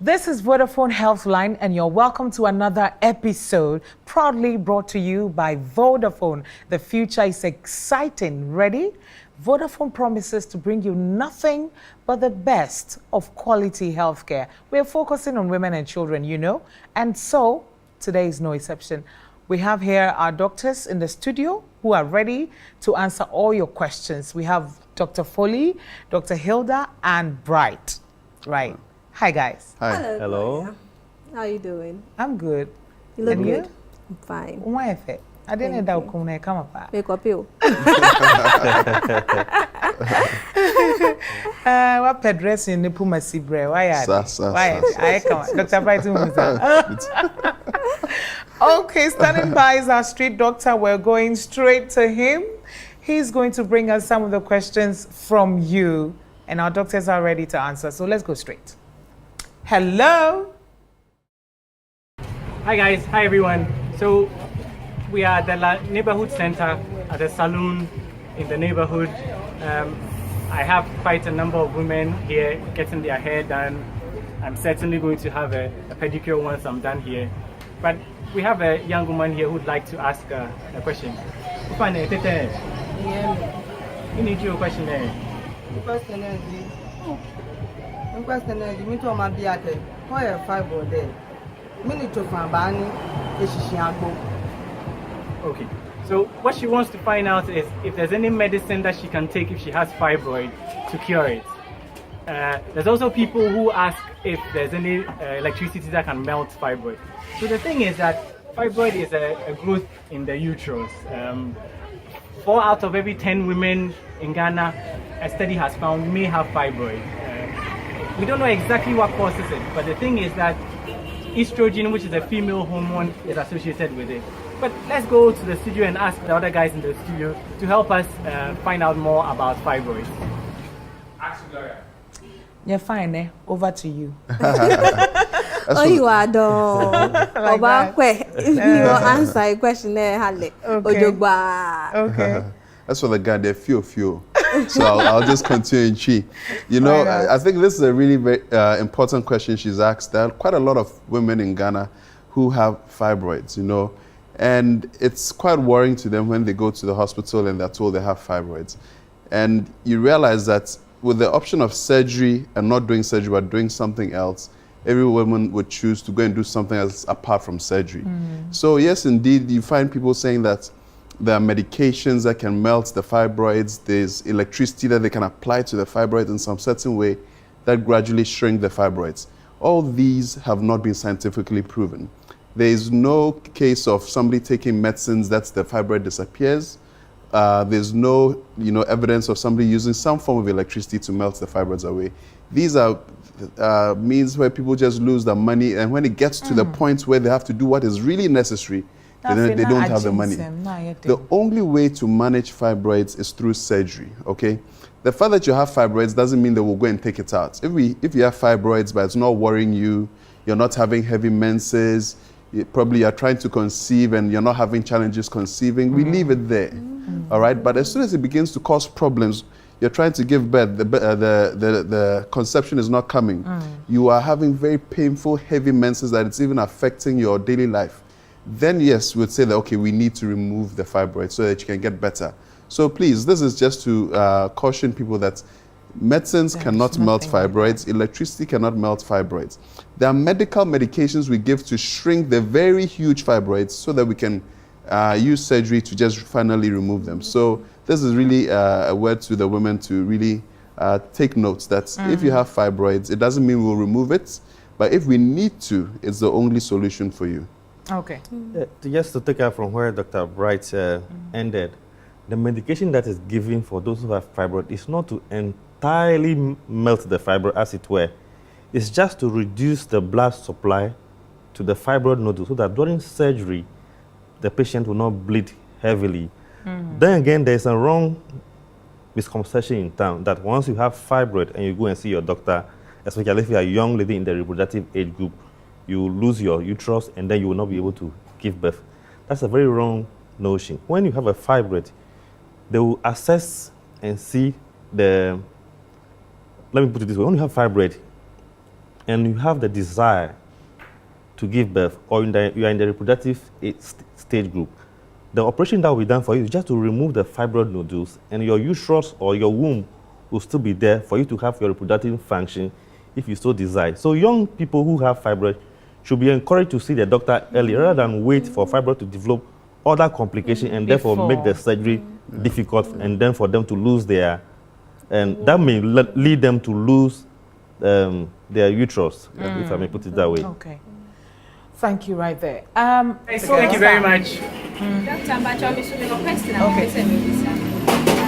This is Vodafone Healthline, and you're welcome to another episode proudly brought to you by Vodafone. The future is exciting. Ready? Vodafone promises to bring you nothing but the best of quality healthcare. We're focusing on women and children, you know, and so today is no exception. We have here our doctors in the studio who are ready to answer all your questions. We have Dr. Foley, Dr. Hilda, and Bright. Right. Hi, guys. Hi. Hello. How are you doing? I'm good. You look And good. you? I'm fine. Why is it? I didn't know that come up. Make up you. What pedress in the Puma Sibre? Why I come, Dr. Bright. Okay, standing by is our street doctor. We're going straight to him. He's going to bring us some of the questions from you, and our doctors are ready to answer. So let's go straight. Hello. Hi guys, hi everyone. So we are at the neighborhood center at a salon in the neighborhood. I have quite a number of women here getting their hair done. I'm certainly going to have a pedicure once I'm done here. But we have a young woman here who would like to ask a question. You need your question there. The question is, me to my biate, why a fibroid there? Minute to find Bani, Okay. So what she wants to find out is if there's any medicine that she can take if she has fibroid to cure it. There's also people who ask if there's any electricity that can melt fibroid. So the thing is that fibroid is a growth in the uterus. 4 out of every 10 women in Ghana, a study has found, may have fibroid. We don't know exactly what causes it, but the thing is that estrogen, which is a female hormone, is associated with it. But let's go to the studio and ask the other guys in the studio to help us find out more about fibroids. You're fine, eh? Over to you. Oh, you are done. You answer a question there, Halle. Okay. Okay. That's for the guy, they're few. So I'll just continue in Chi. You know, I think this is a really very important question she's asked. There are quite a lot of women in Ghana who have fibroids, you know, and it's quite worrying to them when they go to the hospital and they're told they have fibroids. And you realize that with the option of surgery and not doing surgery but doing something else, every woman would choose to go and do something else apart from surgery. So yes, indeed, you find people saying that there are medications that can melt the fibroids. There's electricity that they can apply to the fibroids in some certain way that gradually shrink the fibroids. All these have not been scientifically proven. There is no case of somebody taking medicines that the fibroid disappears. There's no, evidence of somebody using some form of electricity to melt the fibroids away. These are means where people just lose their money, and when it gets to the point where they have to do what is really necessary, they don't have the money. The only way to manage fibroids is through surgery, okay? The fact that you have fibroids doesn't mean they will go and take it out. If you have fibroids but it's not worrying you, you're not having heavy menses, probably you're trying to conceive and you're not having challenges conceiving, we leave it there, all right? But as soon as it begins to cause problems, you're trying to give birth, the conception is not coming. You are having very painful, heavy menses that it's even affecting your daily life. Then yes, we'd say that, okay, we need to remove the fibroid so that you can get better. So please, this is just to caution people that medicines cannot melt fibroids, electricity cannot melt fibroids. There are medical medications we give to shrink the very huge fibroids so that we can use surgery to just finally remove them. So this is really a word to the women to really take notes that if you have fibroids, it doesn't mean we'll remove it, but if we need to, it's the only solution for you. Okay. Just to take up from where Dr. Bright ended, the medication that is given for those who have fibroid is not to entirely melt the fibroid, as it were. It's just to reduce the blood supply to the fibroid nodule so that during surgery, the patient will not bleed heavily. Then again, there's a wrong misconception in town that once you have fibroid and you go and see your doctor, especially if you're a young lady in the reproductive age group, you will lose your uterus and then you will not be able to give birth. That's a very wrong notion. When you have a fibroid, they will assess and see let me put it this way, when you have fibroid, and you have the desire to give birth, or you are in the reproductive stage group, the operation that will be done for you is just to remove the fibroid nodules, and your uterus or your womb will still be there for you to have your reproductive function if you so desire. So young people who have fibroid should be encouraged to see the doctor early rather than wait for fibroid to develop other complications and therefore make the surgery difficult, and then for them to lose their, and that may lead them to lose their uterus, if I may put it that way. Okay. Thank you right there. Thank you very much. Dr. Mbacho, Miss Sullivan, question.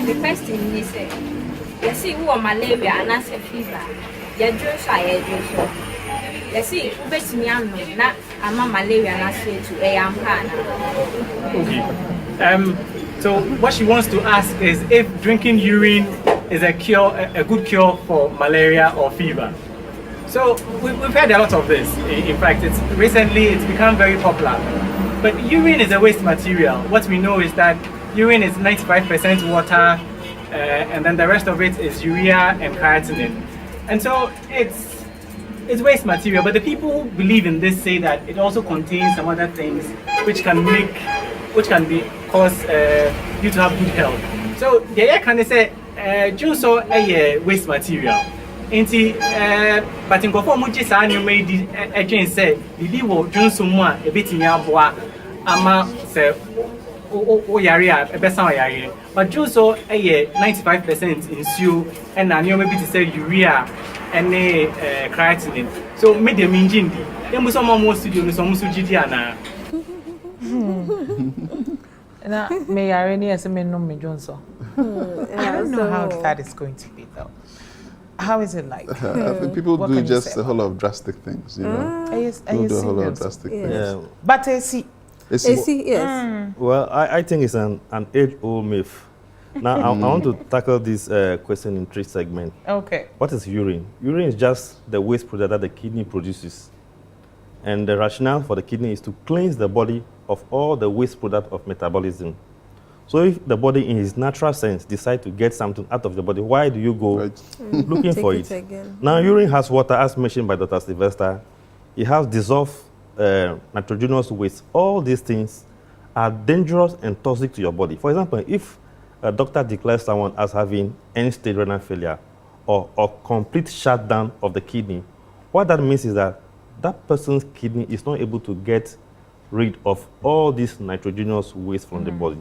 The question is, you see, who are malaria and as a fever, your juice, I do so. You see, who best me, I'm not, I'm a malaria and I say to a Okay. So what she wants to ask is if drinking urine is a good cure for malaria or fever. So we've heard a lot of this. In fact, recently it's become very popular. But urine is a waste material. What we know is that urine is 95% water, and then the rest of it is urea and creatinine. And so it's waste material. But the people who believe in this say that it also contains some other things which can cause you to have good health. So yeah, can they say juice or a waste material? But in Gofo Mujisa, you made a change say, Bibi will drink some more, a bit in your bois, Ama say, oh, Yaria, a best area. But juice so a 95% in stew, and I know maybe to say urea and creatinine. So, made them in Jindi. Then we saw more studio, some Sujidiana. Now, may I any as a man no me Johnson? I don't know how that is going to be though. How is it like? I think people do just a whole lot of drastic things, you know. People do a whole lot of drastic things. Yeah. But AC, yes. Well, I think it's an age-old myth. Now, I want to tackle this question in 3 segments. Okay. What is urine? Urine is just the waste product that the kidney produces. And the rationale for the kidney is to cleanse the body of all the waste product of metabolism. So if the body in its natural sense decides to get something out of the body, why do you go looking for it? Now, urine has water, as mentioned by Dr. Sylvester. It has dissolved nitrogenous waste. All these things are dangerous and toxic to your body. For example, if a doctor declares someone as having end-stage renal failure or complete shutdown of the kidney, what that means is that that person's kidney is not able to get rid of all this nitrogenous waste from the body.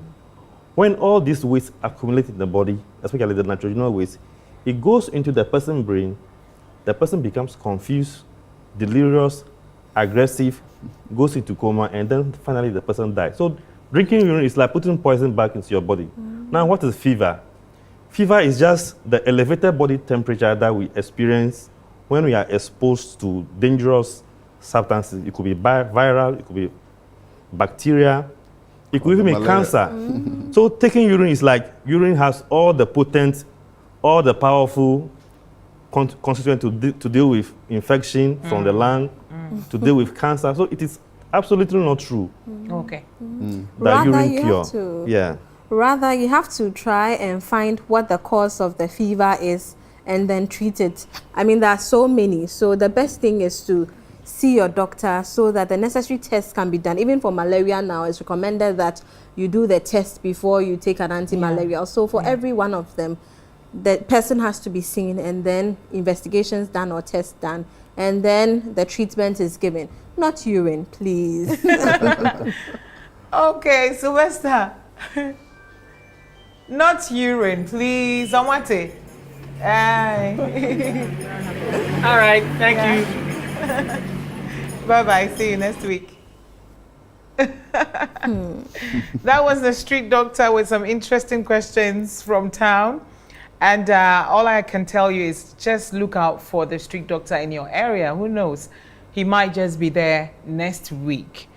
When all these waste accumulate in the body, especially the nitrogenous waste, it goes into the person's brain. The person becomes confused, delirious, aggressive, goes into coma, and then finally the person dies. So drinking urine is like putting poison back into your body. Now, what is fever? Fever is just the elevated body temperature that we experience when we are exposed to dangerous substances. It could be viral, it could be bacteria, it could even be cancer. So taking urine is like urine has all the potent, all the powerful constituents to deal with infection from the lung, to deal with cancer. So it is absolutely not true. Okay. That urine cure. Rather, you have to try and find what the cause of the fever is and then treat it. I mean, there are so many. So the best thing is to see your doctor so that the necessary tests can be done. Even for malaria now, it's recommended that you do the test before you take an anti-malarial. So for every one of them, the person has to be seen and then investigations done or tests done. And then the treatment is given. Not urine, please. Okay, Sylvester. Not urine, please. I want it. All right, thank you. Bye-bye. See you next week. That was the street doctor with some interesting questions from town. And all I can tell you is just look out for the street doctor in your area. Who knows? He might just be there next week.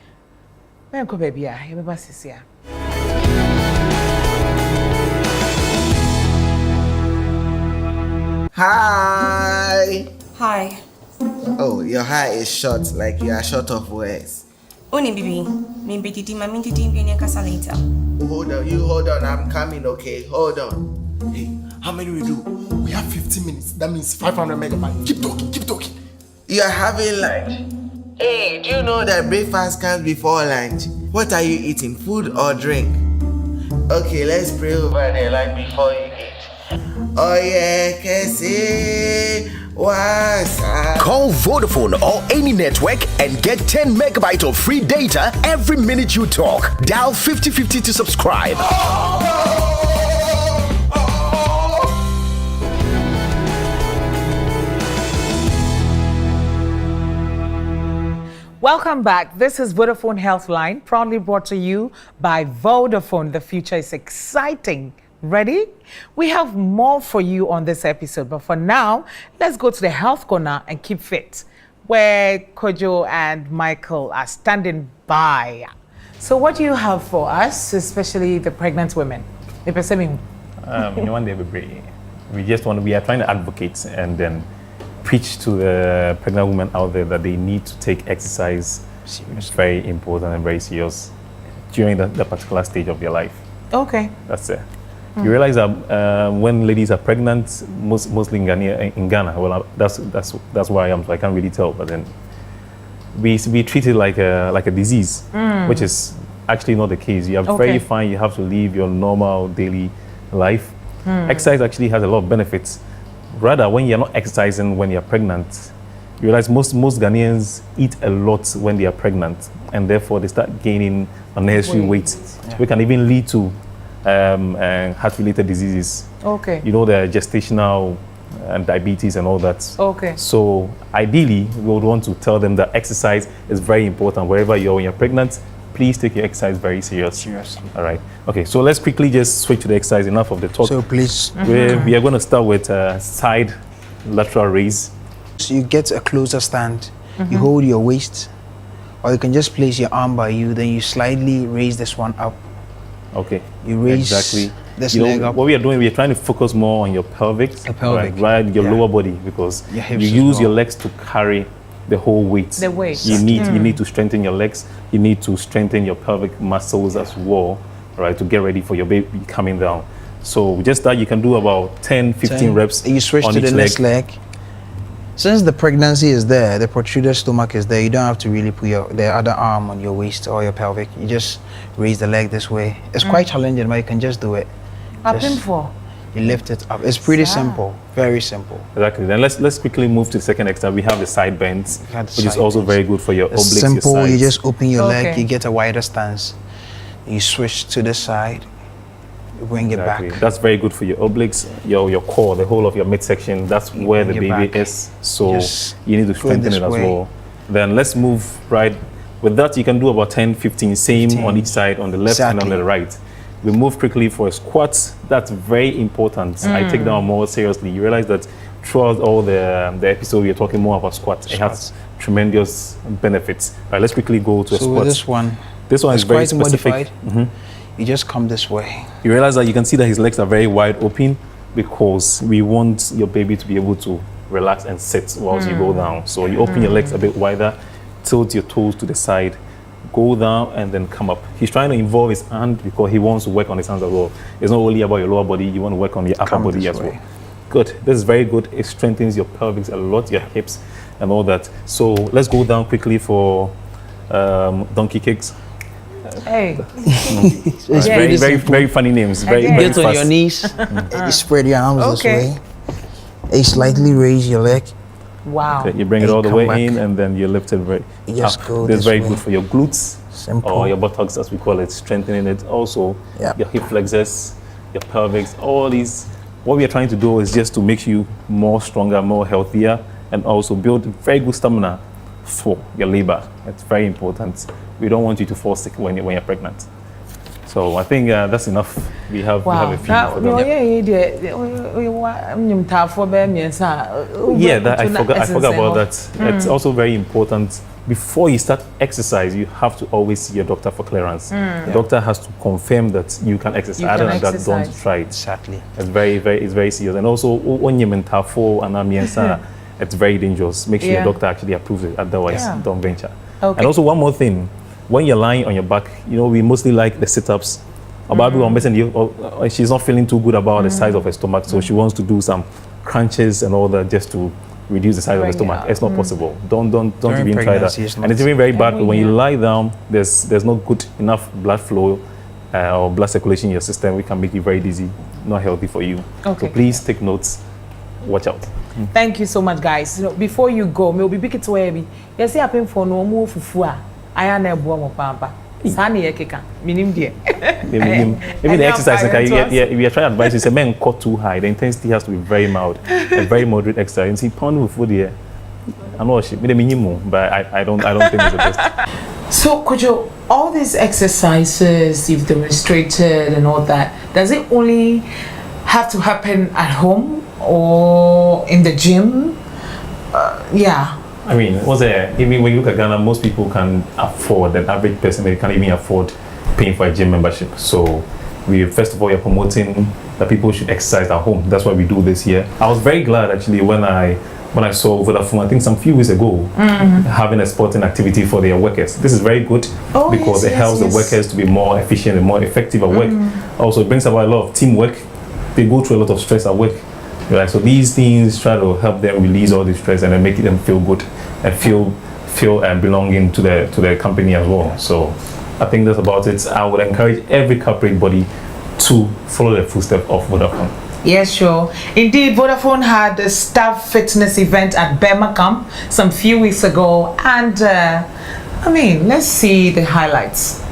Hi. Hi. Oh, your hi is short, like you are short of words. Oni bibi, maybe didi mami didi mbini kasa later. Hold on, I'm coming, okay? Hold on. Hey, how many we do? We have 15 minutes. That means 500 megabytes. Keep talking. You're having lunch. Hey, do you know that breakfast comes before lunch? What are you eating, food or drink? Okay, let's pray over there like before you eat. Oh yeah, Kesi. Call Vodafone or any network and get 10 megabytes of free data every minute you talk. Dial 5050 to subscribe. Welcome back. This is Vodafone Healthline, proudly brought to you by Vodafone. The future is exciting. Ready? We have more for you on this episode, but for now, let's go to the health corner and keep fit, where Kojo and Michael are standing by. So what do you have for us, especially the pregnant women? We are trying to advocate and then preach to the pregnant women out there that they need to take exercise. It's very important and very serious during the particular stage of their life. Okay. That's it. You realize that when ladies are pregnant, mostly in Ghana, well, that's where I am, so I can't really tell. But then we treat it like a disease, which is actually not the case. You are very fine. You have to live your normal daily life. Exercise actually has a lot of benefits. Rather, when you're not exercising when you're pregnant, you realize most Ghanaians eat a lot when they are pregnant, and therefore they start gaining unnecessary weight, which can even lead to heart-related diseases. Okay. You know, the gestational and diabetes and all that. Okay. So ideally, we would want to tell them that exercise is very important. Wherever you're when you're pregnant, please take your exercise very seriously. All right. Okay, so let's quickly just switch to the exercise. Enough of the talk. So please. We are going to start with side lateral raise. So you get a closer stand. You hold your waist, or you can just place your arm by you, then you slightly raise this one up. Okay. You raise this leg up. What we are doing, we are trying to focus more on your pelvic, right, your lower body, because you use your legs to carry the whole weight. The weight. You need to strengthen your legs. You need to strengthen your pelvic muscles as well, right, to get ready for your baby coming down. So just that you can do about 10, 15 reps. You switch on to the each next leg. Since the pregnancy is there, the protruded stomach is there, you don't have to really put the other arm on your waist or your pelvic. You just raise the leg this way. It's quite challenging, but you can just do it. You lift it up. It's pretty simple, very simple. Exactly. Then let's quickly move to the second exercise. We have the side bends, which is also very good for your obliques. It's simple. Your you just open your leg, you get a wider stance. You switch to the side. Bring it back. That's very good for your obliques, your core, the whole of your midsection. That's where the baby is. So you need to strengthen it as well. Then let's move right. With that, you can do about 10, 15, same on each side, on the left and on the right. We move quickly for a squat. That's very important. I take that more seriously. You realize that throughout all the episode, we are talking more about squats. It has tremendous benefits. All right, let's quickly go to a squat. This one is very specific. Modified. You just come this way. You realize that you can see that his legs are very wide open because we want your baby to be able to relax and sit whilst you go down. So you open your legs a bit wider, tilt your toes to the side, go down and then come up. He's trying to involve his hand because he wants to work on his hands as well. It's not only about your lower body, you want to work on your upper body as well. Good. This is very good. It strengthens your pelvis a lot, your hips and all that. So let's go down quickly for donkey kicks. Hey. It's very funny names. Very Get on fast. your knees. You spread your arms this way. You slightly raise your leg. Wow. Okay, you bring it all the way in and then you lift it very just go this is very way. good for your glutes. Simple. Or your buttocks, as we call it, strengthening it. Also, your hip flexors, your pelvics, all these. What we are trying to do is just to make you more stronger, more healthier, and also build very good stamina for your labor. It's very important. We don't want you to fall sick when you're pregnant. So I think that's enough. We have a few for them. I forgot about that. It's also very important. Before you start exercise, you have to always see your doctor for clearance. The doctor has to confirm that you can exercise. Other than that, don't try it. Exactly. It's very serious. And also, when you're it's very dangerous. Make sure your doctor actually approves it. Otherwise, don't venture. Okay. And also, one more thing. When you're lying on your back, we mostly like the sit-ups. She's not feeling too good about the size of her stomach, so she wants to do some crunches and all that just to reduce the size of the Bring it stomach. out. It's not possible. Don't During even try that. pregnancy, it's And it's not. even very bad Every when you year. lie down. There's not good enough blood flow or blood circulation in your system. We can make you very dizzy. Not healthy for you. Okay. So please take notes. Watch out. Thank you so much, guys. You know, before you go, maybe big it to where you see happen for no move fufua. I am a boy pampa. Sani ekeka. Minim die. Maybe the exercise we are trying to advise you say men cut too high. The intensity has to be very mild, a very moderate exercise. You see, pound with food here. I know she made a minimum, but I don't think it's the best. So, Kojo, all these exercises you've demonstrated and all that, does it only have to happen at home or in the gym? Yeah. I mean, even when you look at Ghana, most people can afford, an average person, they can't even afford paying for a gym membership. So we, first of all, are promoting that people should exercise at home. That's why we do this here. I was very glad actually when I saw Vodafone, I think some few weeks ago, having a sporting activity for their workers. This is very good because it helps the workers to be more efficient and more effective at work. Also, it brings about a lot of teamwork. They go through a lot of stress at work. Right? So these things try to help them release all the stress and then make them feel good and feel belonging to the company as well. So I think that's about it. I would encourage every corporate body to follow the footsteps of Vodafone. Yes, sure. Indeed, Vodafone had a staff fitness event at Burma Camp some few weeks ago, and I mean, let's see the highlights.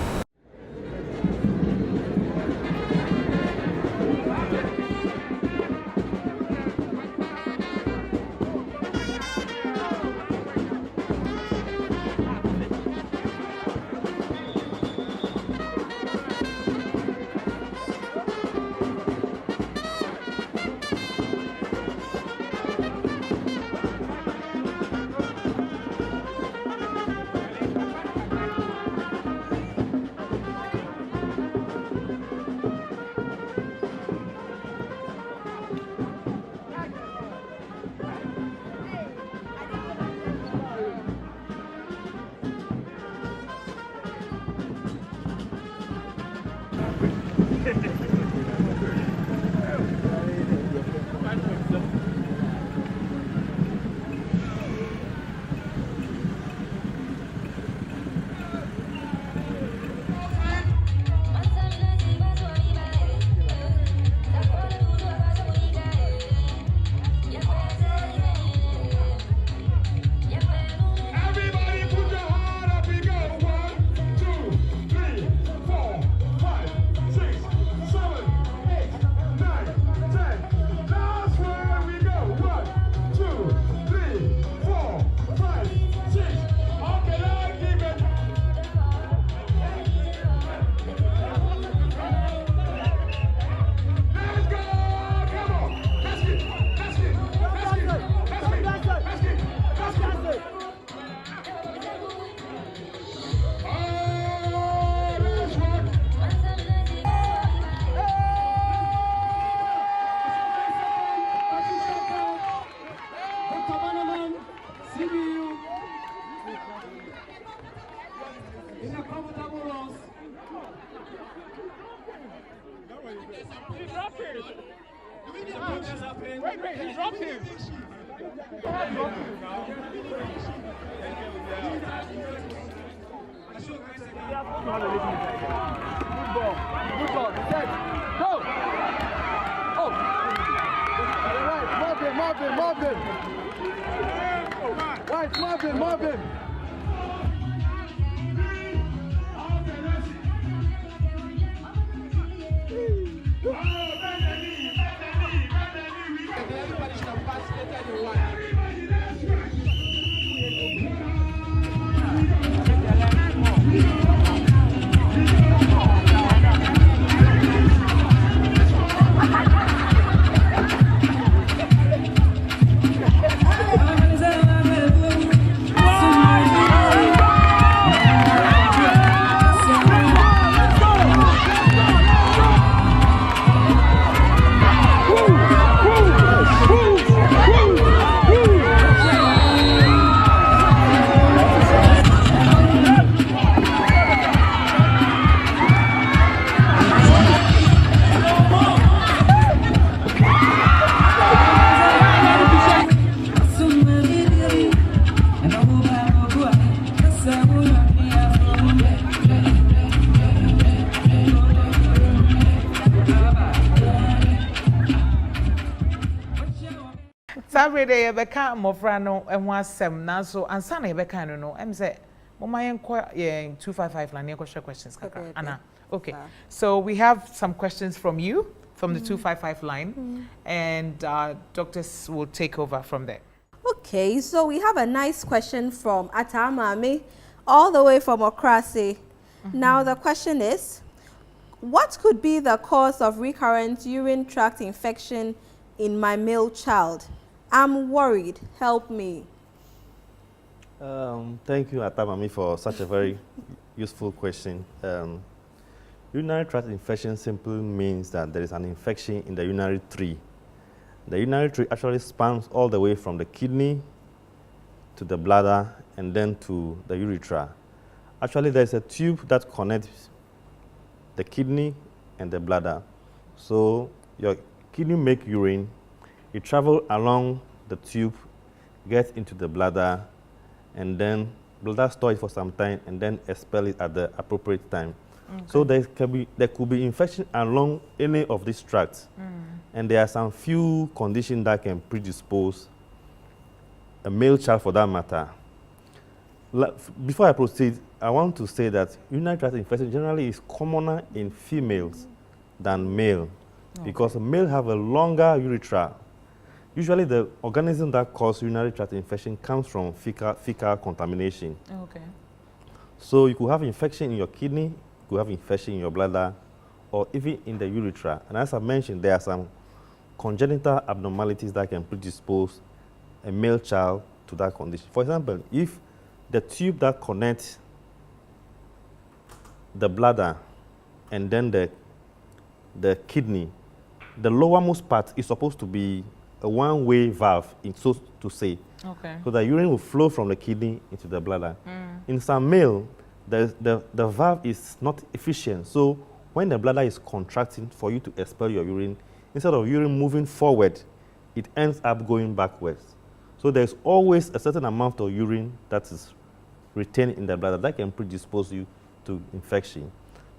we dey be kan mofra no enho asem na so ansa na be kan no em say mama yenko 255 la ne question questions kaka ana okay so we have some questions from you from the 255 line and doctors will take over from there. Okay, so we have a nice question from Atamame all the way from Okrasi. Now the question is, what could be the cause of recurrent urine tract infection in my male child? I'm worried. Help me. Thank you, Atamami, for such a very useful question. Urinary tract infection simply means that there is an infection in the urinary tree. The urinary tree actually spans all the way from the kidney to the bladder and then to the urethra. Actually, there's a tube that connects the kidney and the bladder. So your kidney make urine, it travels along the tube, gets into the bladder, and then bladder store it for some time and then expel it at the appropriate time. Okay. So there could be infection along any of these tracts. And there are some few conditions that can predispose a male child for that matter. Before I proceed, I want to say that urinary tract infection generally is commoner in females than male, because male have a longer urethra. Usually the organism that causes urinary tract infection comes from fecal contamination. Okay. So you could have infection in your kidney, you could have infection in your bladder, or even in the urethra. And as I mentioned, there are some congenital abnormalities that can predispose a male child to that condition. For example, if the tube that connects the bladder and then the kidney, the lowermost part is supposed to be a one-way valve, so to say. Okay. So the urine will flow from the kidney into the bladder. In some male, the valve is not efficient. So when the bladder is contracting for you to expel your urine, instead of urine moving forward, it ends up going backwards. So there's always a certain amount of urine that is retained in the bladder that can predispose you to infection.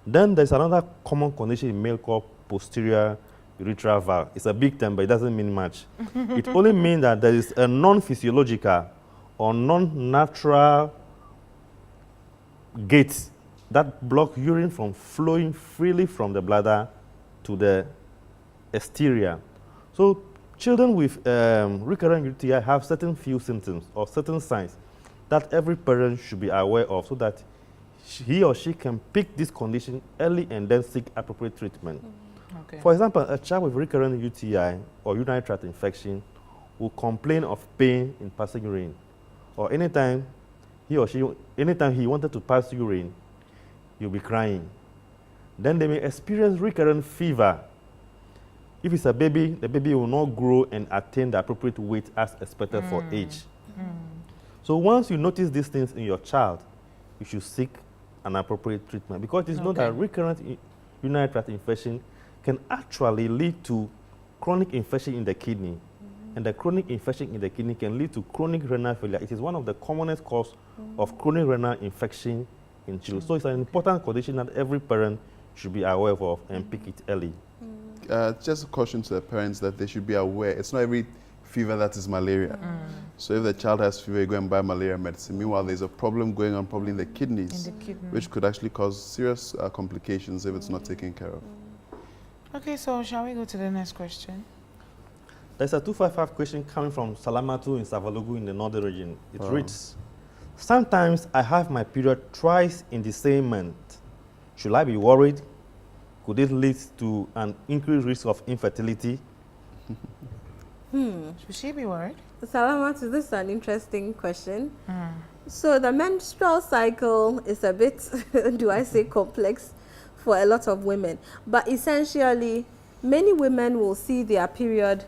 Then there's another common condition in male called posterior urethral valve. It's a big term, but it doesn't mean much. It only means that there is a non-physiological or non-natural gate that block urine from flowing freely from the bladder to the exterior. So children with recurrent UTI have certain few symptoms or certain signs that every parent should be aware of, so that he or she can pick this condition early and then seek appropriate treatment. Okay. For example, a child with recurrent UTI or urinary tract infection will complain of pain in passing urine, or anytime he wanted to pass urine, he'll be crying. Then they may experience recurrent fever. If it's a baby, the baby will not grow and attain the appropriate weight as expected for age. So once you notice these things in your child, you should seek an appropriate treatment, because it's known that recurrent urinary tract infection can actually lead to chronic infection in the kidney. And the chronic infection in the kidney can lead to chronic renal failure. It is one of the commonest causes of chronic renal infection in children. So it's an important condition that every parent should be aware of and pick it early. Just a caution to the parents that they should be aware. It's not every fever that is malaria. So if the child has fever, you go and buy malaria medicine. Meanwhile, there's a problem going on probably in the kidneys, which could actually cause serious complications if it's not taken care of. Okay, so shall we go to the next question? There's a 255 question coming from Salamatu in Savalogu in the northern region. It reads, sometimes I have my period twice in the same month. Should I be worried? Could it lead to an increased risk of infertility? Should she be worried? Salamatu, this is an interesting question. So the menstrual cycle is a bit, do I say, complex for a lot of women. But essentially, many women will see their period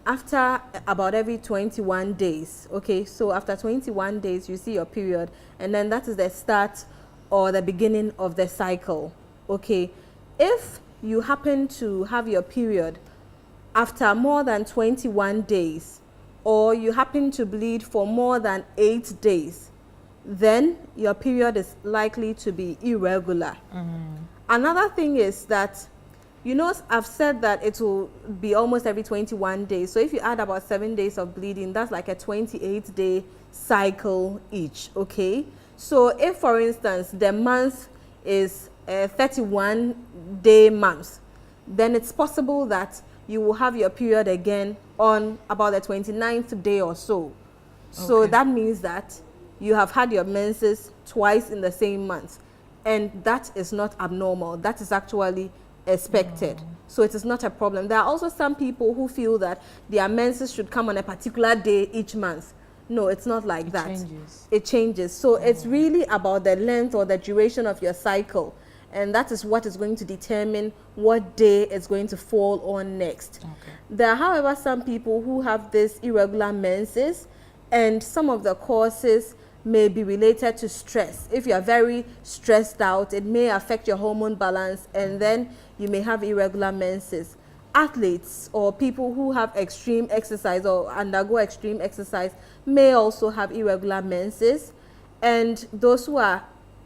after about every 21 days. Okay, so after 21 days, you see your period, and then that is the start or the beginning of the cycle. Okay, if you happen to have your period after more than 21 days, or you happen to bleed for more than 8 days, then your period is likely to be irregular. Another thing is that You know, I've said that it will be almost every 21 days. So if you add about 7 days of bleeding, that's like a 28-day cycle each, okay? So if, for instance, the month is a 31-day month, then it's possible that you will have your period again on about the 29th day or so. So that means that you have had your menses twice in the same month. And that is not abnormal. That is actually expected. So it is not a problem. There are also some people who feel that their menses should come on a particular day each month. No, it's not like that. It changes. So it's really about the length or the duration of your cycle. And that is what is going to determine what day it's going to fall on next. There are, however, some people who have this irregular menses, and some of the causes may be related to stress. If you are very stressed out, it may affect your hormone balance, and then you may have irregular menses. Athletes or people who have extreme exercise or undergo extreme exercise may also have irregular menses, and those who are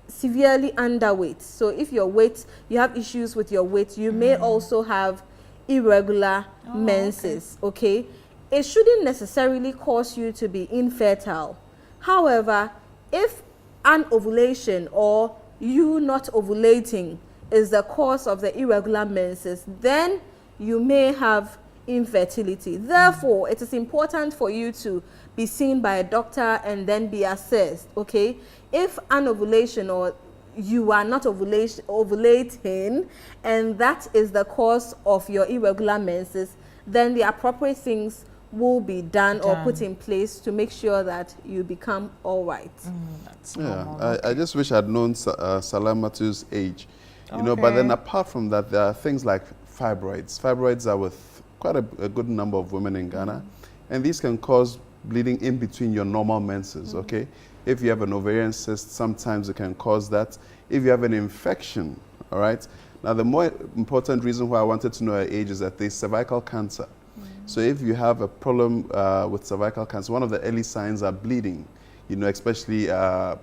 severely underweight. So if your weight, you have issues with your weight, you may also have irregular menses, okay? It shouldn't necessarily cause you to be infertile. However, if an ovulation or you not ovulating is the cause of the irregular menses, then you may have infertility. Therefore, it is important for you to be seen by a doctor and then be assessed, okay? If an ovulation or you are not ovulating and that is the cause of your irregular menses, then the appropriate things will be done or put in place to make sure that you become all right. I just wish I'd known Salamatu's age, you know, but then apart from that, there are things like fibroids. Fibroids are with quite a good number of women in Ghana, and these can cause bleeding in between your normal menses, okay? If you have an ovarian cyst, sometimes it can cause that. If you have an infection, all right? Now, the more important reason why I wanted to know her age is that there's cervical cancer. So if you have a problem with cervical cancer, one of the early signs are bleeding, you know, especially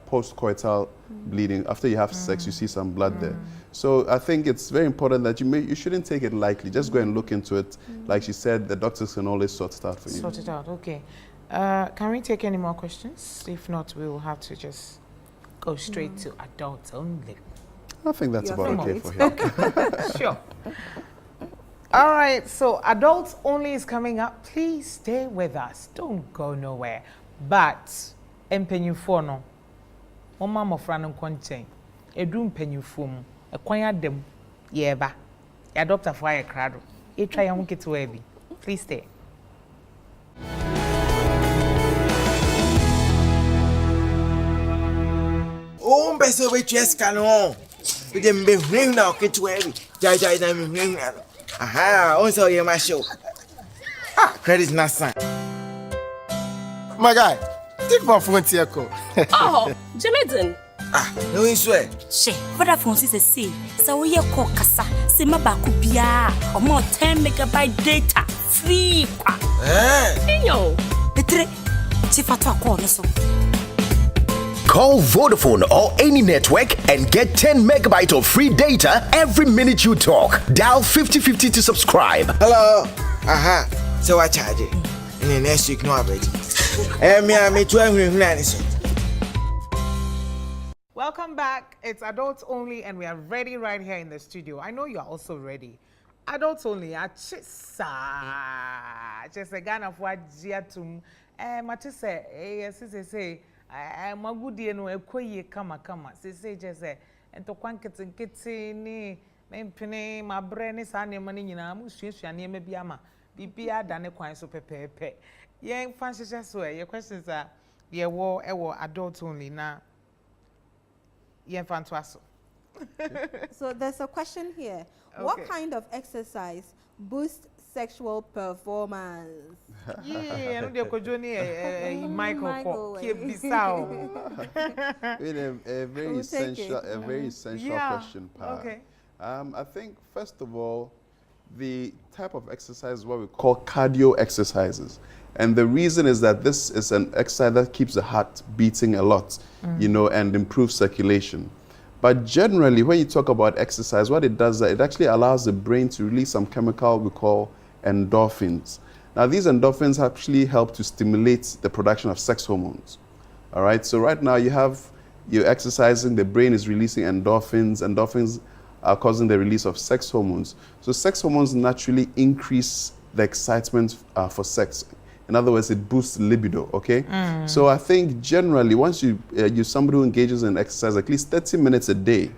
post-coital bleeding. After you have sex, you see some blood there. So I think it's very important that you shouldn't take it lightly. Just go and look into it. Like she said, the doctors can always sort it out for you. Sort it out, okay. Can we take any more questions? If not, we will have to just go straight to adults only. I think that's about okay for him. Sure. All right, so adults only is coming up. Please stay with us. Don't go nowhere. But empenyufo no. Oma mofra no kwanchen. Edu empenyufo mu. Ekwan adem yeba. Ya doctor for ya krado. E try ya hunketo ebi. Please stay. Oh, beso we cheska no. We dem be hwehwe na oketo ebi. Jai na me hwehwe na. Aha, on saw you my show. Credit not signed. My guy, take my phone to your call. Oh, Jonathan. No swear. She, Vodafone is a C. So we are called Kasa, Sima Bakubia, or more 10 megabyte data free. Hey, yo, the three Chifatwa corner so. Call Vodafone or any network and get 10 megabytes of free data every minute you talk. Dial 5050 to subscribe. Hello. Aha. So I charge it. And then next week, no average. Me 12. Welcome back. It's adults only, and we are ready right here in the studio. I know you are also ready. Adults only. Just a Ghana for Jiatum. Matisse, yes, say. Magudi no ekoye kama say just say ento kwankete ni mempene mabre ne sa ne mane nyina mu suasua ne ma biama bibia da ne kwan so pepepe yen fan hyehyɛ so your questions are ye wo adult only na yen fan to aso. So there's a question here. What kind of exercise boosts sexual performance? Yeah, no de ko joni Michael Kibisao. A very essential question, Pa. Okay. I think first of all, the type of exercise is what we call cardio exercises. And the reason is that this is an exercise that keeps the heart beating a lot, you know, and improves circulation. But generally, when you talk about exercise, what it does is that it actually allows the brain to release some chemical we call endorphins. Now, these endorphins actually help to stimulate the production of sex hormones. All right, so right now you're exercising, the brain is releasing endorphins. Endorphins are causing the release of sex hormones. So sex hormones naturally increase the excitement for sex. In other words, it boosts libido, okay? So I think generally, once you're somebody who engages in exercise at least 30 minutes a day,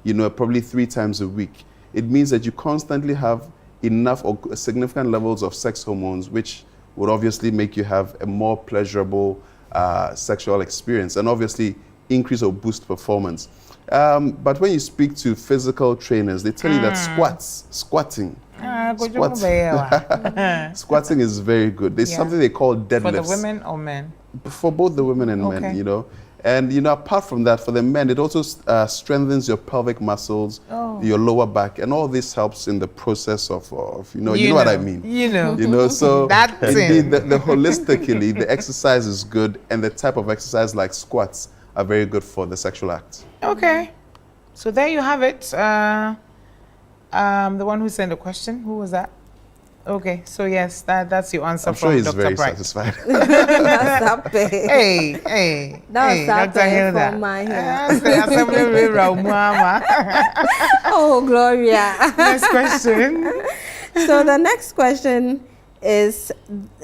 probably 3 times a week, it means that you constantly have enough or significant levels of sex hormones, which would obviously make you have a more pleasurable sexual experience and obviously increase or boost performance. But when you speak to physical trainers, they tell you that squatting is very good. There's something they call deadlifts. For the women or men? For both the women and men, And, apart from that, for the men, it also strengthens your pelvic muscles, your lower back, and all this helps in the process of you know what I mean. So indeed, the holistically, the exercise is good, and the type of exercise like squats are very good for the sexual act. Okay. So there you have it. The one who sent the question, who was that? Okay, so yes, that's your answer from Dr. Dr. Bright. Satisfied. Hey, Dr. Hilda. Oh, Gloria. Next question. So the next question is,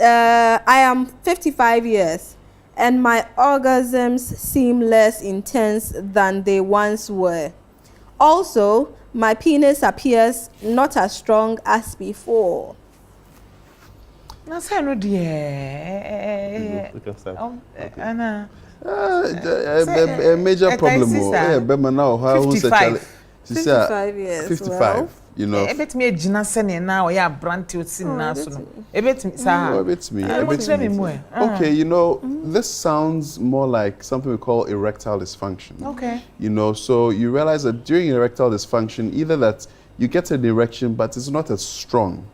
I am 55 years and my orgasms seem less intense than they once were. Also, my penis appears not as strong as before. A major problem. 55 years. 55. Okay, this sounds more like something we call erectile dysfunction. Okay. So you realize that during erectile dysfunction, either that you get an erection, but it's not as strong.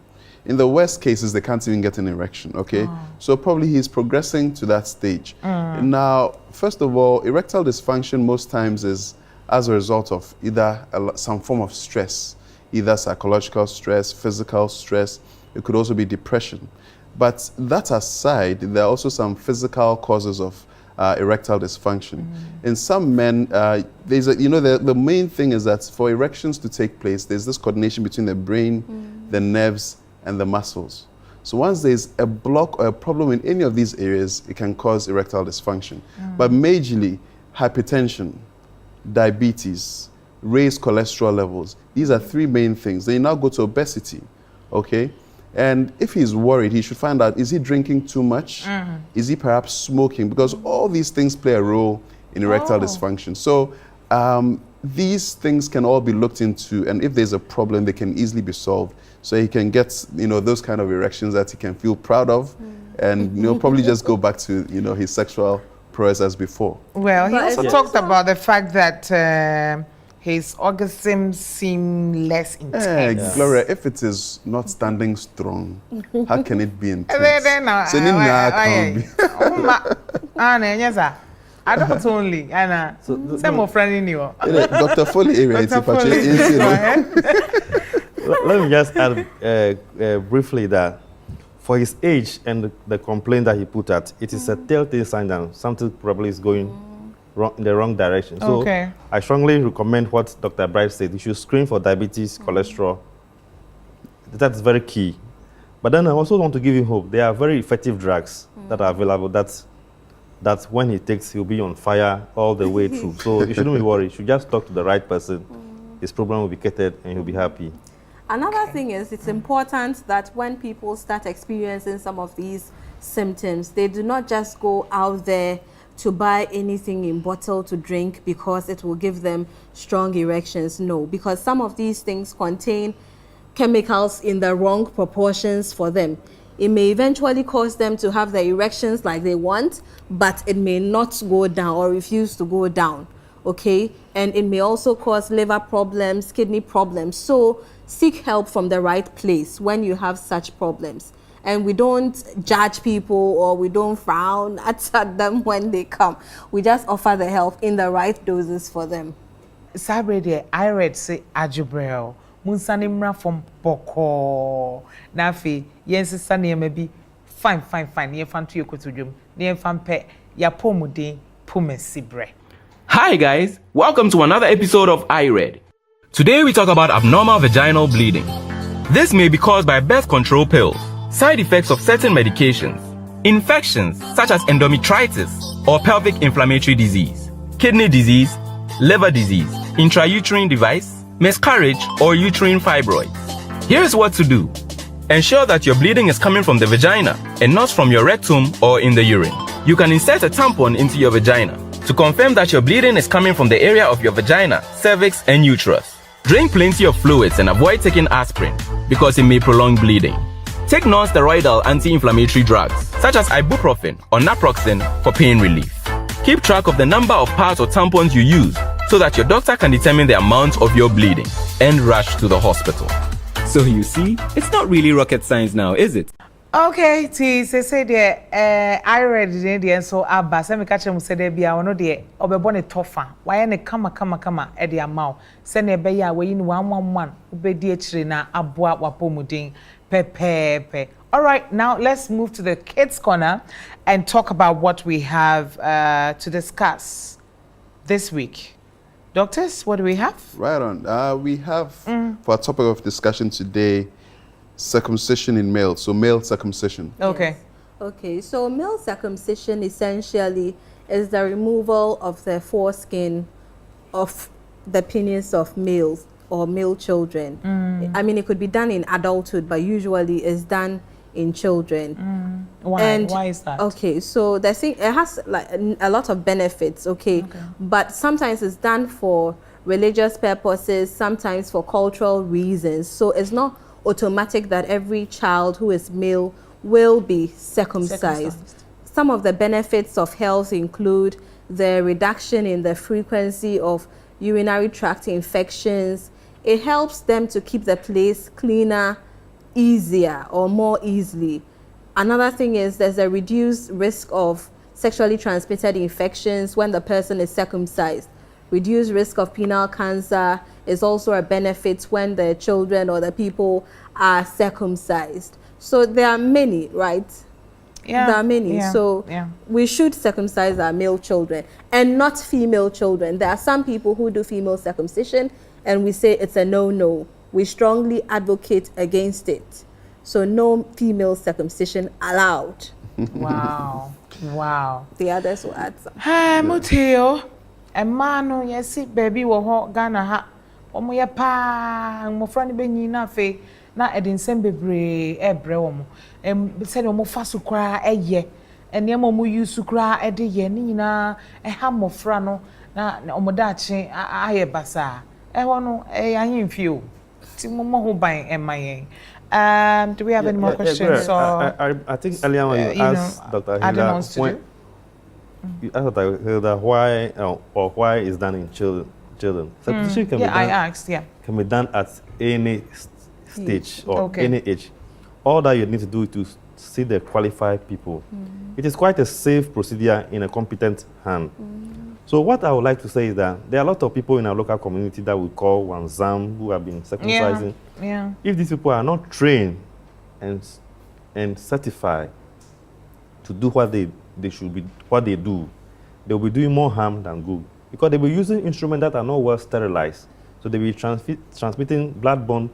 In the worst cases, they can't even get an erection, okay? So probably he's progressing to that stage. Now, first of all, erectile dysfunction most times is as a result of either some form of stress, either psychological stress, physical stress. It could also be depression. But that aside, there are also some physical causes of erectile dysfunction. In some men, there's the main thing is that for erections to take place, there's this coordination between the brain, the nerves, and the muscles. So once there's a block or a problem in any of these areas, it can cause erectile dysfunction. But majorly, hypertension, diabetes, raised cholesterol levels, these are 3 main things. Then you now go to obesity, okay? And if he's worried, he should find out, is he drinking too much? Is he perhaps smoking? Because all these things play a role in erectile dysfunction. So these things can all be looked into, and if there's a problem, they can easily be solved. So he can get, those kind of erections that he can feel proud of, and probably just go back to, his sexual prowess as before. Well, he also talked about the fact that his orgasms seem less intense. Gloria, if it is not standing strong, how can it be intense? I don't only, Anna. Some more friend in you. Dr. Foley area. Let me just add briefly that for his age and the complaint that he put out, it is a telltale sign that something probably is going wrong, in the wrong direction. So I strongly recommend what Dr. Bright said. You should screen for diabetes, cholesterol. That's very key. But then I also want to give you hope. There are very effective drugs that are available that when he takes, he'll be on fire all the way through. So you shouldn't be worried. You should just talk to the right person. His problem will be catered and he'll be happy. Another thing is, it's important that when people start experiencing some of these symptoms, they do not just go out there to buy anything in bottle to drink because it will give them strong erections. No, because some of these things contain chemicals in the wrong proportions for them. It may eventually cause them to have the erections like they want, but it may not go down or refuse to go down, okay? And it may also cause liver problems, kidney problems. So seek help from the right place when you have such problems. And we don't judge people or we don't frown at them when they come. We just offer the help in the right doses for them. Sabre I read say ajubrel. Munsanimra from Boko. Nafi, yes, Sunny maybe fine. Near fan to your cotujum. Near fan pet, ya pomudi, pumesibre. Hi guys, welcome to another episode of iRead. Today we talk about abnormal vaginal bleeding. This may be caused by birth control pills, side effects of certain medications, infections such as endometritis or pelvic inflammatory disease, kidney disease, liver disease, intrauterine device, miscarriage or uterine fibroids. Here's what to do. Ensure that your bleeding is coming from the vagina and not from your rectum or in the urine. You can insert a tampon into your vagina to confirm that your bleeding is coming from the area of your vagina, cervix, and uterus. Drink plenty of fluids and avoid taking aspirin because it may prolong bleeding. Take non-steroidal anti-inflammatory drugs such as ibuprofen or naproxen for pain relief. Keep track of the number of pads or tampons you use so that your doctor can determine the amount of your bleeding and rush to the hospital. So you see, it's not really rocket science now, is it? Okay, say there, I read the and so Abba, send me catch him said there be I know the obebone tofa. Why any kama at the amount. Send a beya way in 111, ube DH na abwa wapomuding pepe. All right, now let's move to the kids' corner and talk about what we have to discuss this week. Doctors, what do we have? Right on. We have, for our topic of discussion today, circumcision in males, so male circumcision. Okay. Yes. Okay, so male circumcision essentially is the removal of the foreskin of the penis of males or male children. I mean, it could be done in adulthood, but usually it's done in children. Why is that? Okay, so the thing, it has like a lot of benefits, okay, but sometimes it's done for religious purposes, sometimes for cultural reasons. So it's not automatic that every child who is male will be circumcised. Some of the benefits of health include the reduction in the frequency of urinary tract infections. It helps them to keep the place cleaner, easier or more easily. Another thing is there's a reduced risk of sexually transmitted infections when the person is circumcised. Reduced risk of penile cancer is also a benefit when the children or the people are circumcised. So there are many, right? Yeah. There are many. Yeah. So we should circumcise our male children and not female children. There are some people who do female circumcision and we say it's a no-no. We strongly advocate against it. So no female circumcision allowed. Wow. Wow. The others will add some. Hey, Muteo. Emano, yes, baby, wo Ghana ha. Omo ya pa, mo frani be nyina fe na edin sem bebre ebre omo. Said omo fa so kra eye. Ene omo use kra ede ye ni nyina ha mo fra no na omo da che aye basa. Ho no ayin fio. Ti mo ho ban emayen. Do we have any more questions? I think earlier on you asked Dr. Hilda you asked Dr. Hilda why is done in children. Circumcision can be done, I asked, can be done at any stage or any age. All that you need to do is to see the qualified people. It is quite a safe procedure in a competent hand. So what I would like to say is that there are a lot of people in our local community that we call wanzam who have been circumcising. Yeah. If these people are not trained and certified to do what they should be, what they do, they will be doing more harm than good. Because they will be using instruments that are not well sterilized. So they will be transmitting blood-borne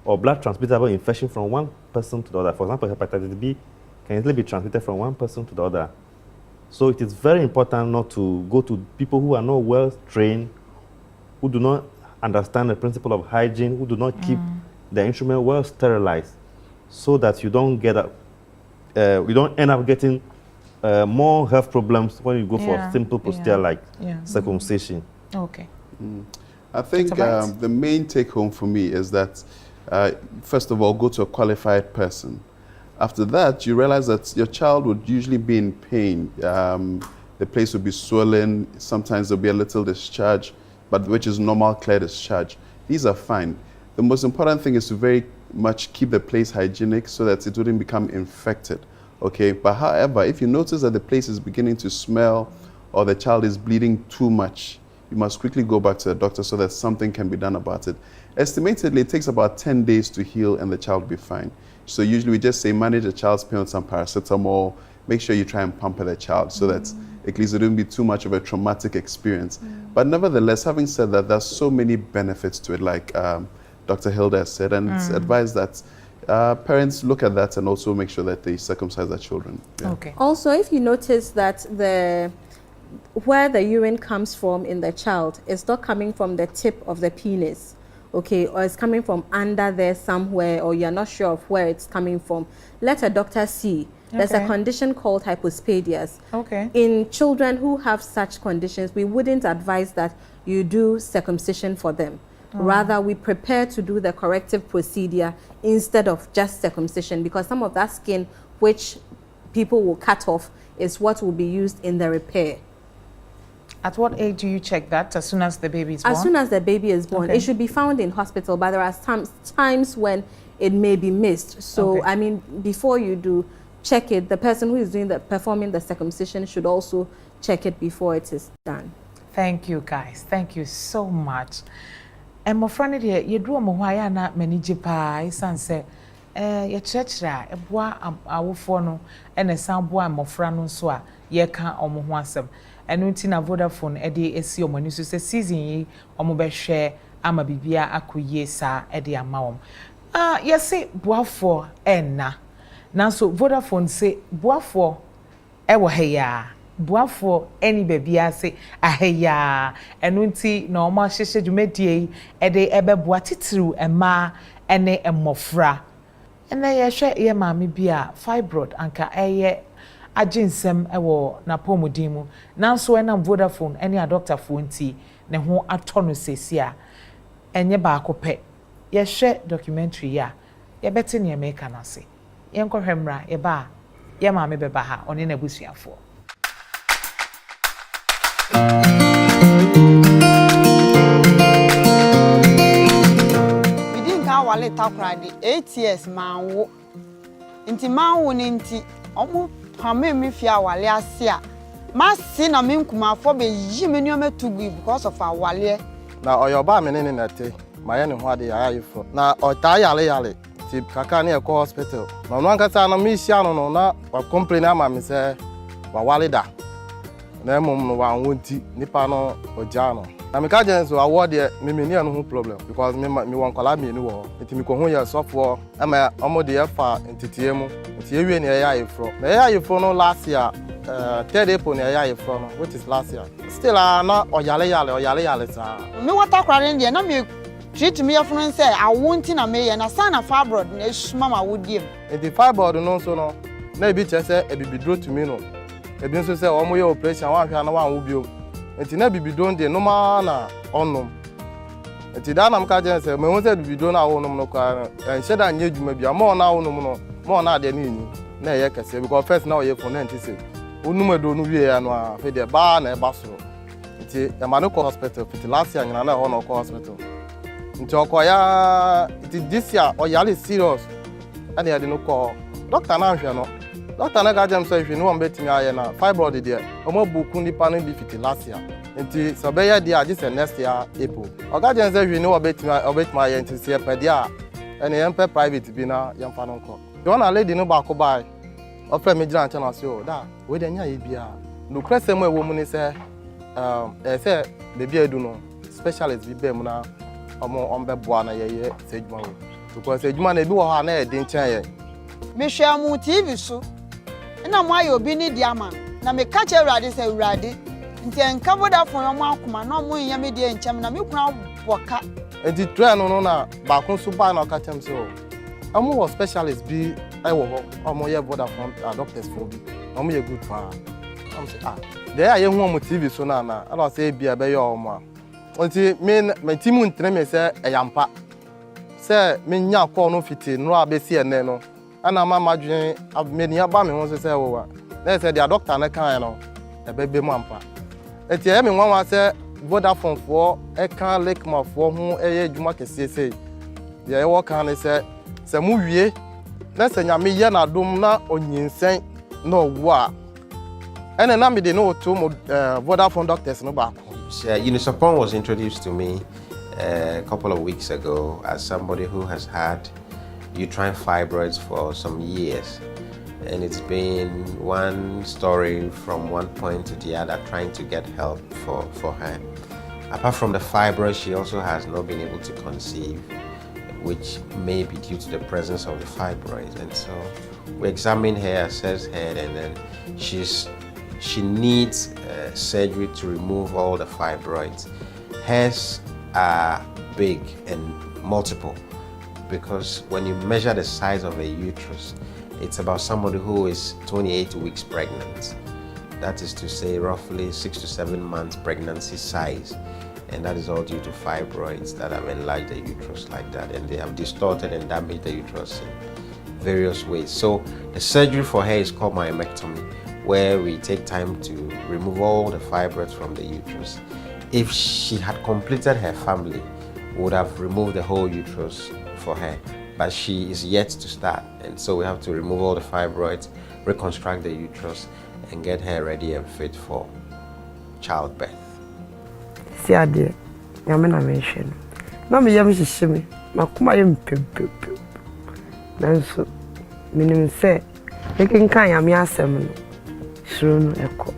or blood transmittable infection from one person to the other. For example, hepatitis B can easily be transmitted from one person to the other. So it is very important not to go to people who are not well trained, who do not understand the principle of hygiene, who do not keep the instrument well sterilized, so that you don't get you don't end up getting more health problems when you go for a simple procedure like circumcision. Okay. I think the main take home for me is that first of all, go to a qualified person. After that, you realize that your child would usually be in pain. The place would be swollen. Sometimes there'll be a little discharge, but which is normal, clear discharge. These are fine. The most important thing is to very much keep the place hygienic so that it wouldn't become infected. Okay, but however, if you notice that the place is beginning to smell or the child is bleeding too much, you must quickly go back to the doctor so that something can be done about it. Estimatedly, it takes about 10 days to heal and the child will be fine. So usually we just say manage the child's pain with some paracetamol, make sure you try and pamper the child so that at least it wouldn't be too much of a traumatic experience. But nevertheless, having said that, there's so many benefits to it, like Dr. Hilda said, and it's advised that parents look at that and also make sure that they circumcise their children. Yeah. Okay. Also, if you notice that where the urine comes from in the child is not coming from the tip of the penis, okay, or it's coming from under there somewhere, or you're not sure of where it's coming from, let a doctor see. There's a condition called hypospadias. Okay. In children who have such conditions, we wouldn't advise that you do circumcision for them. Rather, we prepare to do the corrective procedure instead of just circumcision, because some of that skin which people will cut off is what will be used in the repair. At what age do you check that? As soon as the baby is born? As soon as the baby is born. It should be found in hospital, but there are times when it may be missed. So, I mean, before you do, check it. The person who is performing the circumcision should also check it before it is done. Thank you, guys. Thank you so much. And my friend here, you do a mohaya na manage pa isanse ye chechra eboa awofo no ene sanboa mofra no so a ye ka omo ho asem enu nti na Vodafone ede esi omani so se season yi omo be hwe ama bibia akoyie sa ede ama ye se boafo enna na so Vodafone se boafo ewo heya boafo any baby ase aheya enu nti na omo ahyehye dwumadie ede ebeboa titiru ema ene emofra ene ye hwe ye maami bia fibroid anka eye aginsem ewo na pomodimu nanso ena Vodafone ene a doctor fo nti ne ho atono sesia enye ba akope ye hwe documentary ya ye beti ne America na se ye nkohwemra ye ba ye maami beba ha one na busuafo. We didn't call Wale Takradi 8 years manwo. Inti manwo ninti omu hame mi fia Wale asia. Ma si na me nkuma fo be yi me nneoma tugu because of our Wale. Na oyoba me ne nate. Ma ye ne ho ade ya yefo. Na ota yale ti kaka ne ekọ hospital. Na no ankasa na me hia no na wa complain ama me say wa Wale da. Na mum no wa wonti nipa no oja no na me ka jenso award e me ni anu ho problem because me won kwala me ni wo enti me ko ho ya sofo ama omode ya fa entitie mu enti ewie ne ya yefro na ya yefro no last year 3rd April ne ya yefro no which is last year still na oyale sa Me water kwara ne na me treat me afun say awonti na me ye na sana fibroid na esuma ma wodiem enti fibroid no so no na ebi chese ebibidro to me no ebi nso say omo ye operation wan hwa na wan wo bio enti na bibidon de no ma na onom enti da na mka je say me won say bibidon na wo nom no kwa enhye da anye dwuma bia mo na wo nom no mo na de ni na ye kese because first na ye for 90 say onum edo no wie ya no a fe de ba na e ba so enti e ma no hospital fit last year nyina na ho no hospital enti okoya enti this year oyale serious and ye de no ko doctor na hwe no Doctor na gajem say if you know betimi aye na fibroid there omo buku nipa no bi fit last year enti so be ye there just next year April o gajem say if you know betimi aye enti se pe there and yempe private bi na yemfa no nko the one lady no ba ko bai o fra me jira nche na say o da we de nya ye bia no krese mo ewo mu ni say say baby edu no specialist bi be mu na omo ombe boa na ye sejuma wo because sejuma na bi wo ha na e din chen ye me hwa mu TV so na mo ayo bi ni diama na me ka che urade say urade nti enka Vodafone mo akoma na mo nya me die nchem na me kuna boka enti try no na ba kun so ba na ka chem say o amu wo specialist bi ai wo ho omo ye Vodafone doctors for bi omo ye good pa am say there aye hu omo TV so na ala say bia be ye omo enti me timu ntre me say eyampa say me nya call no fiti no abesi ene no ana mama dwen abmeni aba me ho se wo wa na say the doctor na kan no e bebe mu ampa eti e me nwa say Vodafone for e kan lekma for ho eye adwuma kese sei ye wo kan ne say mu wie na say nya me ye na dom na onyinsen na owu a ene na me de no to Vodafone doctors no ba ko Unisapon was introduced to me a couple of weeks ago as somebody who has had uterine fibroids for some years. And it's been one story from one point to the other, trying to get help for her. Apart from the fibroids, she also has not been able to conceive, which may be due to the presence of the fibroids. And so we examine her, assess her, and then she needs surgery to remove all the fibroids. Hers are big and multiple, because when you measure the size of a uterus, it's about somebody who is 28 weeks pregnant. That is to say, roughly 6 to 7 months pregnancy size. And that is all due to fibroids that have enlarged the uterus like that, and they have distorted and damaged the uterus in various ways. So the surgery for her is called myomectomy, where we take time to remove all the fibroids from the uterus. If she had completed her family, we would have removed the whole uterus for her, but she is yet to start, and so we have to remove all the fibroids, reconstruct the uterus, and get her ready and fit for childbirth. See, I did. I'm in a mention. No, me yam shishimi. Makuma yam pep. Nanso, minim say, making kind yam yasem. Soon echo.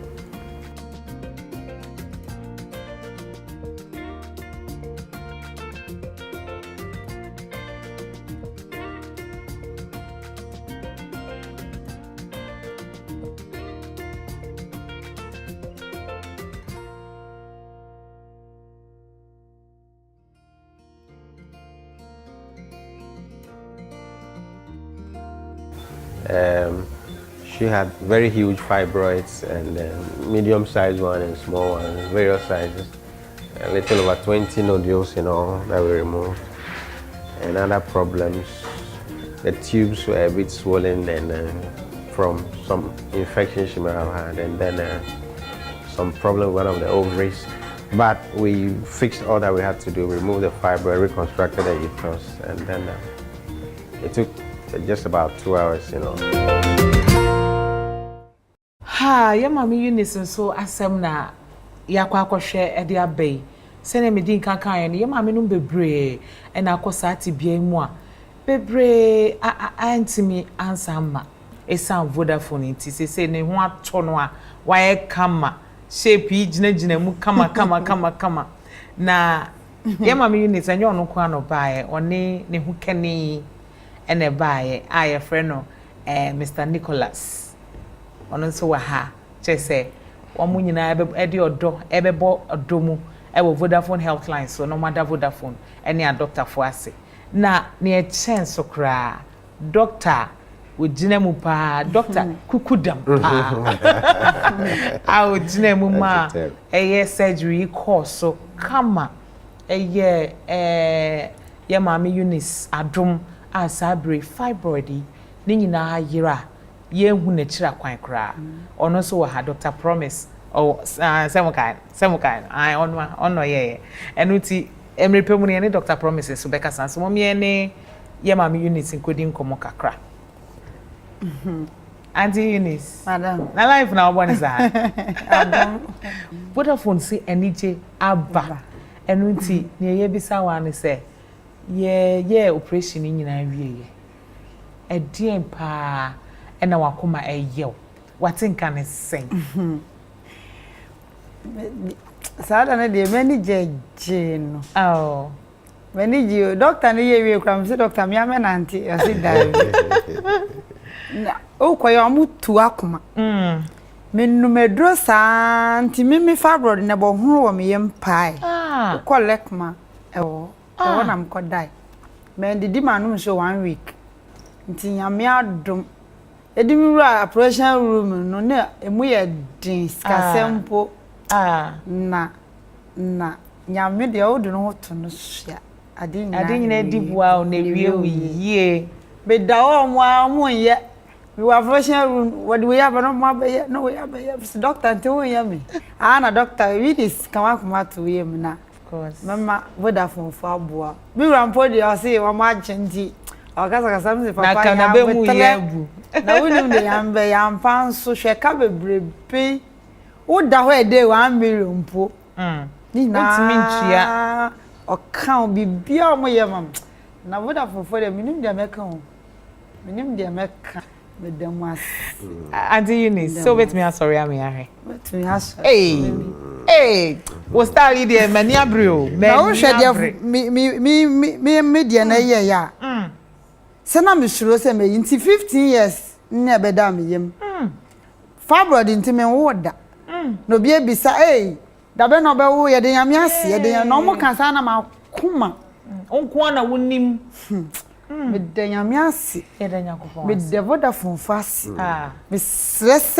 She had very huge fibroids, and medium-sized one and small one, various sizes. A little over 20 nodules in all that we removed. And other problems, the tubes were a bit swollen and from some infection she may have had, and then some problem with one of the ovaries. But we fixed all that we had to do, removed the fibroid, reconstructed the uterus, and then it took just about 2 hours, Ha, ya mami Eunice so asem na yakwa akohwe ede abai. Sene me din kankan ya mami no bebre e na akosa atibia mu a. Bebre antimi ansa ma. Esa Vodafone nti sese ne ho ato no a waye kama. Shape yi gina mu kama. Na ya mami Eunice anyo no kwa no bae. One ne ho kani ene bae. Aye friend no Mr. Nicholas. Ono so wa ha chese omo nyina ebe odo ebebo odomu ewo Vodafone Healthline so no mother Vodafone ene a doctor fo ase na ne e chance kra doctor we gina mu pa doctor kukudam pa a gina mu ma eye surgery course so kama eye ye mama Eunice adom asabre fibroid ni nyina yira ye hu na chira kwan kra ono so ha Dr. Promise semukai I ono ye enuti emrepemu ne Dr. Promise so beka san so me ne ye mama Eunice nkodi nkomo kakra Auntie Eunice madam na life na obone za Vodafone si enije aba enuti ne ye bisa wa ne se ye operation nyina wie ye edien pa ena wakoma eyew watinka ne sen sada na de mani jeje no oh mani ji doctor ne ye wie kwa mse doctor me amenanti asi dai na o koyo amutu akoma mennu medro santi mimi fibroid ne bo huru wo me yempai kolekma ewo na mko dai men didi manum so 1 week nti nyame adom edimura operation room no na emu ye din skasempo na nyame de odu no hoto no hia ade nyina dibua o na wie wiye be da o mo amunye we were operation room what we have no ma be no we have doctor nti ya me na doctor we this kama kuma to we me na of course mama Vodafone for aboa bi rampo de o say wa ma chenji Okasa samse papa ya na be mu yebu na wunim de yambe yampan so hweka bebrebe wo da ho ede 1 million po Ni na o kan bibia mo ye mam. Na Vodafone for dem minim dia meka o. Minim dia meka. Me dem as. Auntie Eunice, so bet me sorry am here. Bet me as. Hey, we start there many abrio. Na o hwe dia me dia na ye ya. Se na me suro se me inti 15 years na be da me yem. Fibroid inti me woda. No bi ebisa da be no be wo ye de yame ase ye de no mo kan sa na makoma. Onko na wonim. Me de yame ase ye de Yakobon. me de Vodafone fast. Me stress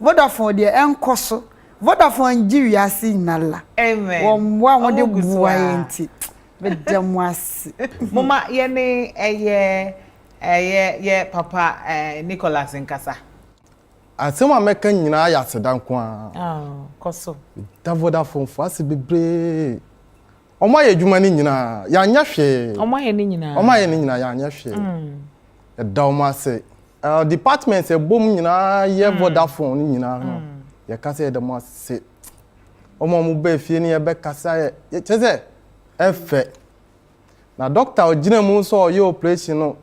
Vodafone de enkoso. Vodafone giwi ase nala. Amen. Wo mwa wo de buwa enti. Me de mwase. Mama ye ne ye papa Nicholas Nkasa. Asema meka nyina ya sedan kwa. Koso. Da Vodafone fast bebre. Oma ye dwuma ni nyina ya anya hwe. Oma ye ni nyina. Oma ye ni nyina ya anya hwe. Da oma se department e bom nyina ye Vodafone ni nyina no. Ye ka se da mo se. Oma mu ba fie ni ye be kasa ye cheze efe. Na doctor ogina mu so ye operation no.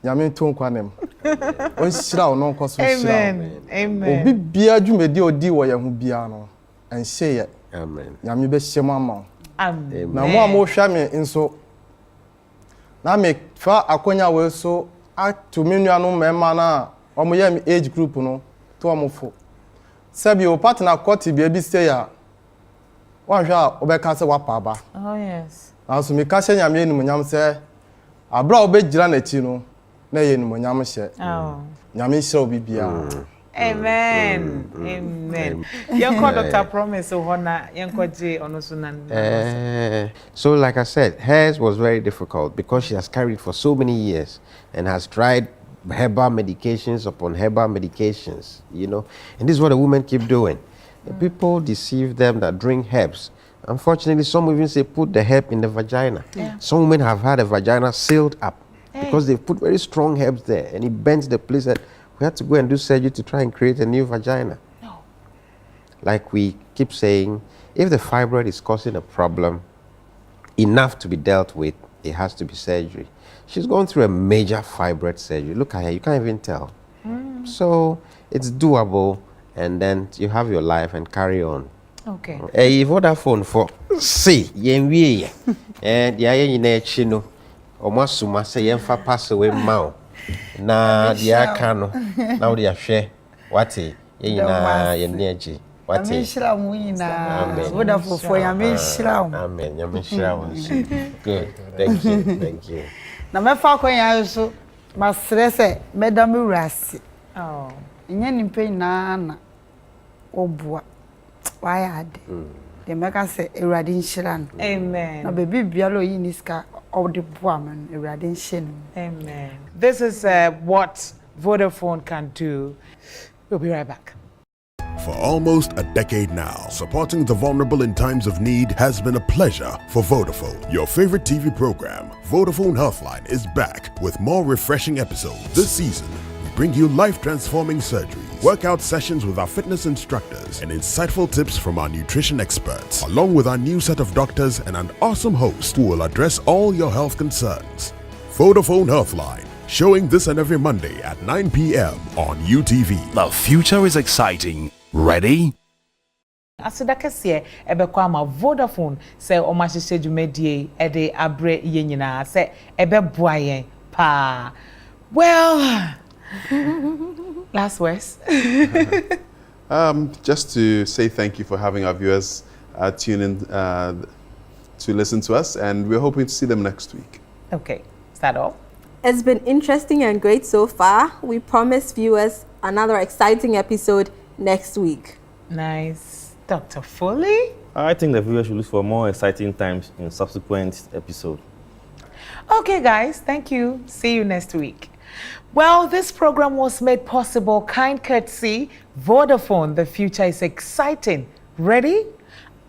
Yame ton kwanem. O shira o no koso shira. Amen. Obi bia dwumedi odi wo ye ho bia no. Enhye ye. Amen. Yame be hyema ma. Amen. Na mo hwa me nso. Na me fa akonya we so atu menua no mema na o mo ye age group no to o mo fo. Sabi o partner court bia bi stay ya. Wan hwa obeka se wapa ba. Oh yes. Na so me ka hye nyame enum nyam se abra obegira na chi no na ye enum nyam hye. Nyame hye obi bia. Amen. Amen. Yanko Dr. Promise Ohona yanko J onosunan. So like I said, hers was very difficult because she has carried for so many years and has tried herbal medications upon herbal medications, you know. And this is what the women keep doing. The people deceive them that drink herbs. Unfortunately, some even say put the herb in the vagina. Some women have had a vagina sealed up because they put very strong herbs there and it bends the place that we had to go and do surgery to try and create a new vagina. No. Like we keep saying, if the fibroid is causing a problem enough to be dealt with, it has to be surgery. She's going through a major fibroid surgery. Look at her, you can't even tell. So it's doable, and then you have your life and carry on. Okay. A Vodafone for see, yenwie, and ya chino, almost suma say yenfa pass away mouth. Na dia kano na dia hwe wate yina ye neji wate amishira mu yina Vodafone for yamishira mu amen yamishira mu good thank you na mefa kwanya so masrese medam urasi nya nimpe na obua why ade de meka se ewrade nhira no amen na baby bialo yiniska of the woman ewrade nhira. Amen. This is what Vodafone can do. We'll be right back. For almost a decade now, supporting the vulnerable in times of need has been a pleasure for Vodafone. Your favorite TV program, Vodafone Healthline, is back with more refreshing episodes. This season, we bring you life-transforming surgeries, workout sessions with our fitness instructors, and insightful tips from our nutrition experts, along with our new set of doctors and an awesome host who will address all your health concerns. Vodafone Healthline, showing this and every Monday at 9 p.m. on UTV. The future is exciting. Ready? Asidakese ebekwa ma Vodafone se o ma hihye dwumadie ede abre ye nyina se ebeboa yen pa. Well, last words. Just to say thank you for having our viewers tune in to listen to us, and we're hoping to see them next week. Okay, is that all? It's been interesting and great so far. We promise viewers another exciting episode next week. Nice. Dr. Foley? I think the viewers should look for more exciting times in subsequent episodes. Okay, guys, thank you. See you next week. Well, this program was made possible kind courtesy Vodafone. The future is exciting. Ready?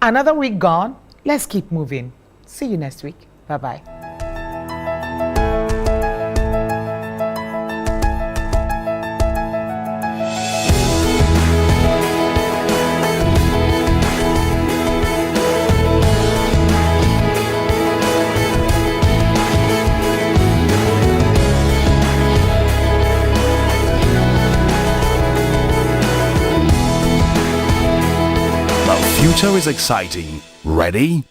Another week gone. Let's keep moving. See you next week. Bye-bye. future is exciting. Ready?